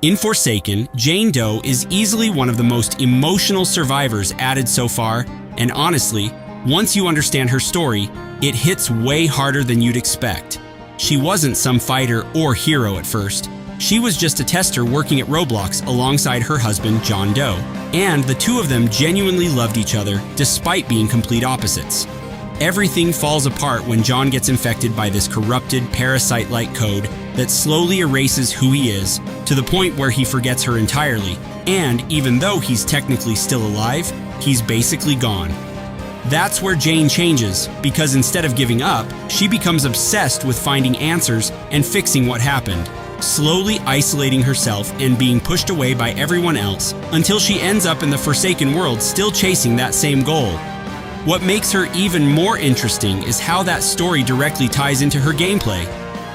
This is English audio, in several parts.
In Forsaken, Jane Doe is easily one of the most emotional survivors added so far, and honestly, once you understand her story, it hits way harder than you'd expect. She wasn't some fighter or hero at first. She was just a tester working at Roblox alongside her husband, Jane Doe, and the two of them genuinely loved each other despite being complete opposites. Everything falls apart when John gets infected by this corrupted, parasite-like code that slowly erases who he is to the point where he forgets her entirely, and even though he's technically still alive, he's basically gone. That's where Jane changes, because instead of giving up, she becomes obsessed with finding answers and fixing what happened, slowly isolating herself and being pushed away by everyone else until she ends up in the Forsaken world still chasing that same goal. What makes her even more interesting is how that story directly ties into her gameplay.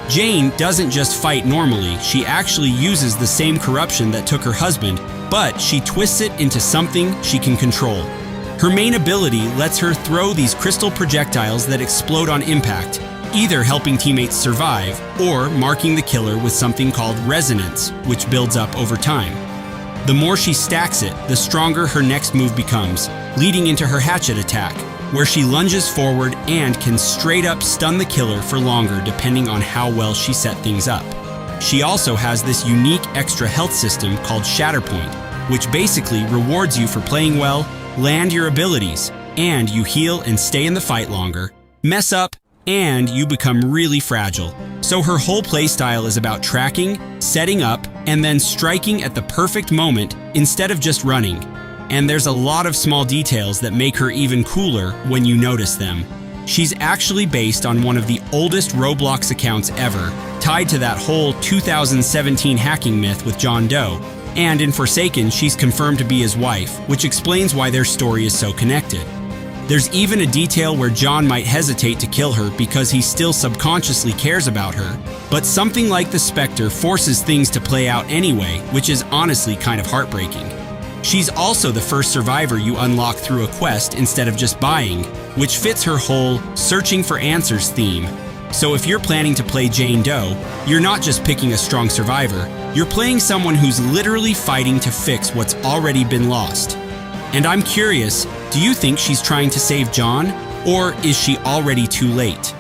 Jane doesn't just fight normally, she actually uses the same corruption that took her husband, but she twists it into something she can control. Her main ability lets her throw these crystal projectiles that explode on impact, either helping teammates survive or marking the killer with something called resonance, which builds up over time. The more she stacks it, the stronger her next move becomes, leading into her hatchet attack, where she lunges forward and can straight up stun the killer for longer depending on how well she set things up. She also has this unique extra health system called Shatterpoint, which basically rewards you for playing well, land your abilities, and you heal and stay in the fight longer, mess up, and you become really fragile. So her whole playstyle is about tracking, setting up, and then striking at the perfect moment instead of just running. And there's a lot of small details that make her even cooler when you notice them. She's actually based on one of the oldest Roblox accounts ever, tied to that whole 2017 hacking myth with Jane Doe. And in Forsaken, she's confirmed to be his wife, which explains why their story is so connected. There's even a detail where John might hesitate to kill her because he still subconsciously cares about her, but something like the Spectre forces things to play out anyway, which is honestly kind of heartbreaking. She's also the first survivor you unlock through a quest instead of just buying, which fits her whole searching for answers theme. So if you're planning to play Jane Doe, you're not just picking a strong survivor, you're playing someone who's literally fighting to fix what's already been lost. And I'm curious, do you think she's trying to save John, or is she already too late?